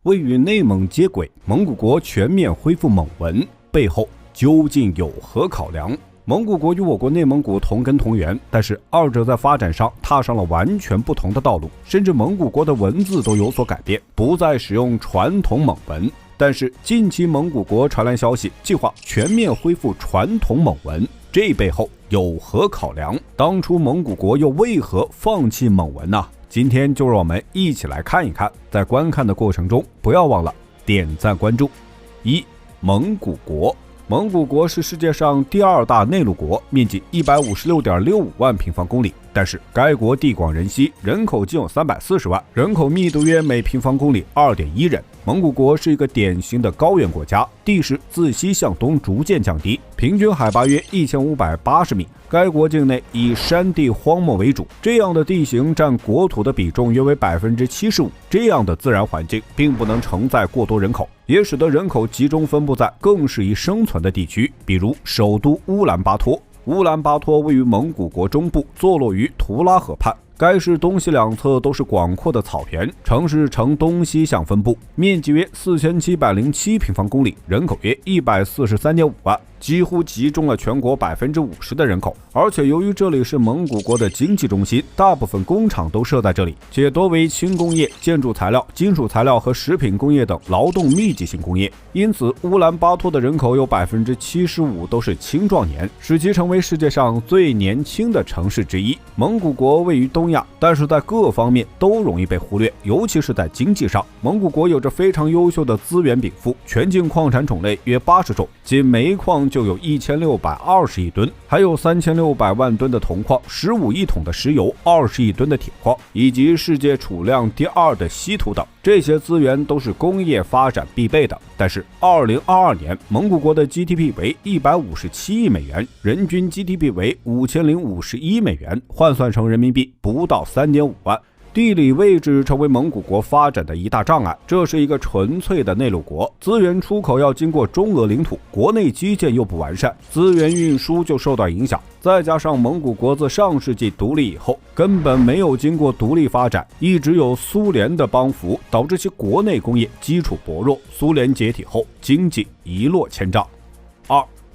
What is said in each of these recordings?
为与内蒙接轨，蒙古国全面恢复蒙文，背后究竟有何考量？蒙古国与我国内蒙古同根同源，但是二者在发展上踏上了完全不同的道路，甚至蒙古国的文字都有所改变，不再使用传统蒙文。但是近期蒙古国传来消息，计划全面恢复传统蒙文，这背后有何考量？当初蒙古国又为何放弃蒙文呢？今天就让我们一起来看一看，在观看的过程中，不要忘了点赞关注。蒙古国。蒙古国是世界上第二大内陆国，面积156.65万平方公里。但是该国地广人稀，人口仅有340万，人口密度约每平方公里2.1人。蒙古国是一个典型的高原国家，地势自西向东逐渐降低，平均海拔约1580米。该国境内以山地荒漠为主，这样的地形占国土的比重约为75%。这样的自然环境并不能承载过多人口，也使得人口集中分布在更适宜生存的地区，比如首都乌兰巴托。乌兰巴托位于蒙古国中部，坐落于图拉河畔。该市东西两侧都是广阔的草原，城市呈东西向分布，面积约4707平方公里，人口约143.5万，几乎集中了全国50%的人口。而且由于这里是蒙古国的经济中心，大部分工厂都设在这里，且多为轻工业、建筑材料、金属材料和食品工业等劳动密集型工业。因此乌兰巴托的人口有75%都是青壮年，使其成为世界上最年轻的城市之一。蒙古国位于东亚，但是在各方面都容易被忽略，尤其是在经济上。蒙古国有着非常优秀的资源禀赋，全境矿产种类约80种，仅煤矿就有1620亿吨，还有3600万吨的铜矿、15亿桶的石油、20亿吨的铁矿，以及世界储量第2的稀土等。这些资源都是工业发展必备的。但是2022年蒙古国的 GDP 为157亿美元，人均 GDP 为5051美元，换算成人民币不到3.5万。地理位置成为蒙古国发展的一大障碍。这是一个纯粹的内陆国，资源出口要经过中俄领土，国内基建又不完善，资源运输就受到影响。再加上蒙古国自上世纪独立以后，根本没有经过独立发展，一直有苏联的帮扶，导致其国内工业基础薄弱。苏联解体后，经济一落千丈。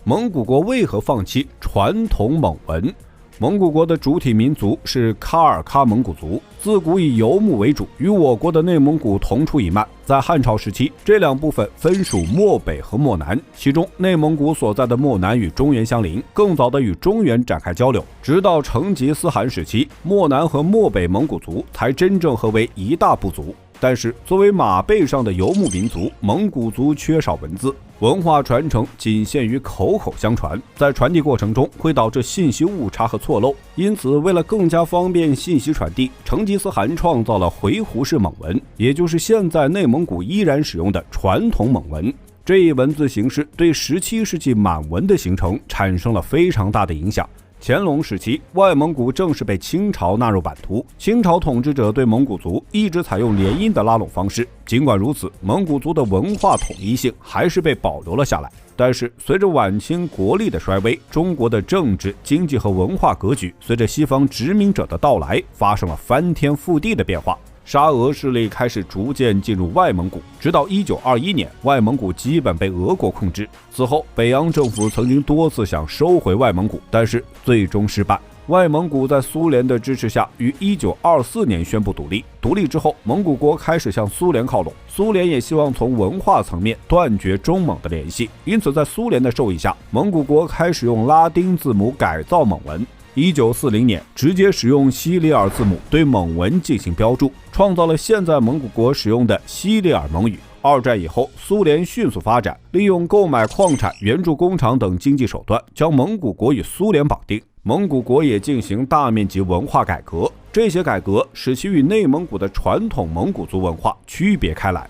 蒙古国为何放弃传统蒙文？蒙古国的主体民族是喀尔喀蒙古族，自古以游牧为主，与我国的内蒙古同出一脉。在汉朝时期，这两部分分属漠北和漠南，其中内蒙古所在的漠南与中原相邻，更早的与中原展开交流。直到成吉思汗时期，漠南和漠北蒙古族才真正合为一大部族。但是作为马背上的游牧民族，蒙古族缺少文字，文化传承仅限于口口相传，在传递过程中会导致信息误差和错漏。因此为了更加方便信息传递，成吉思汗创造了回鹘式蒙文，也就是现在内蒙古依然使用的传统蒙文。这一文字形式对17世纪满文的形成产生了非常大的影响。乾隆时期，外蒙古正式被清朝纳入版图。清朝统治者对蒙古族一直采用联姻的拉拢方式，尽管如此，蒙古族的文化统一性还是被保留了下来。但是随着晚清国力的衰微，中国的政治、经济和文化格局随着西方殖民者的到来发生了翻天覆地的变化。沙俄势力开始逐渐进入外蒙古，直到1921年，外蒙古基本被俄国控制。此后，北洋政府曾经多次想收回外蒙古，但是最终失败。外蒙古在苏联的支持下，于1924年宣布独立。独立之后，蒙古国开始向苏联靠拢，苏联也希望从文化层面断绝中蒙的联系，因此在苏联的授意下，蒙古国开始用拉丁字母改造蒙文。1940年，直接使用西里尔字母对蒙文进行标注，创造了现在蒙古国使用的西里尔蒙语。二战以后，苏联迅速发展，利用购买矿产、援助工厂等经济手段，将蒙古国与苏联绑定。蒙古国也进行大面积文化改革，这些改革使其与内蒙古的传统蒙古族文化区别开来。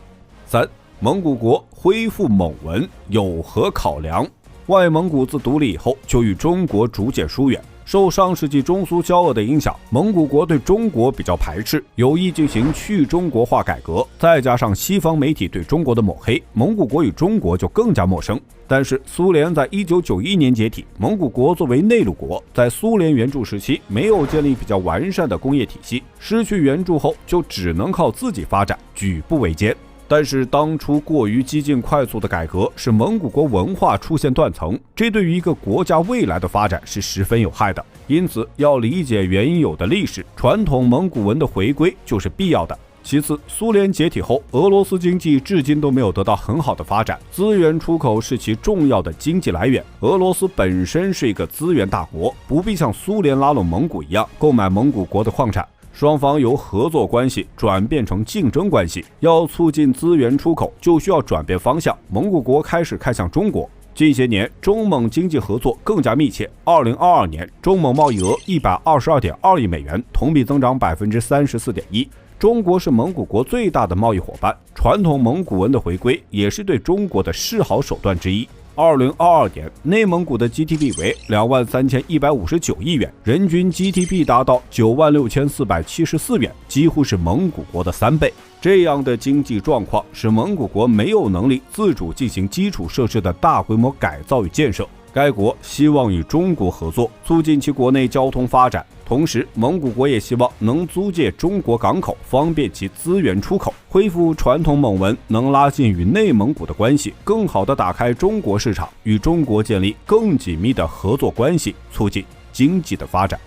蒙古国恢复蒙文有何考量？外蒙古自独立以后就与中国逐渐疏远，受上世纪中苏交恶的影响，蒙古国对中国比较排斥，有意进行去中国化改革，再加上西方媒体对中国的抹黑，蒙古国与中国就更加陌生。但是苏联在1991年解体，蒙古国作为内陆国，在苏联援助时期没有建立比较完善的工业体系，失去援助后就只能靠自己发展，举步维艰。但是当初过于激进快速的改革使蒙古国文化出现断层，这对于一个国家未来的发展是十分有害的。因此要理解原有的历史，传统蒙古文的回归就是必要的。其次，苏联解体后，俄罗斯经济至今都没有得到很好的发展，资源出口是其重要的经济来源。俄罗斯本身是一个资源大国，不必像苏联拉拢蒙古一样购买蒙古国的矿产，双方由合作关系转变成竞争关系。要促进资源出口，就需要转变方向，蒙古国开始看向中国。近些年，中蒙经济合作更加密切。2022年，中蒙贸易额122.2亿美元，同比增长34.1%。中国是蒙古国最大的贸易伙伴，传统蒙古文的回归也是对中国的示好手段之一。2022年，内蒙古的 GDP 为23159亿元，人均 GDP 达到96474元，几乎是蒙古国的3倍。这样的经济状况使蒙古国没有能力自主进行基础设施的大规模改造与建设。该国希望与中国合作，促进其国内交通发展。同时，蒙古国也希望能租借中国港口，方便其资源出口。恢复传统蒙文能拉近与内蒙古的关系，更好地打开中国市场，与中国建立更紧密的合作关系，促进经济的发展。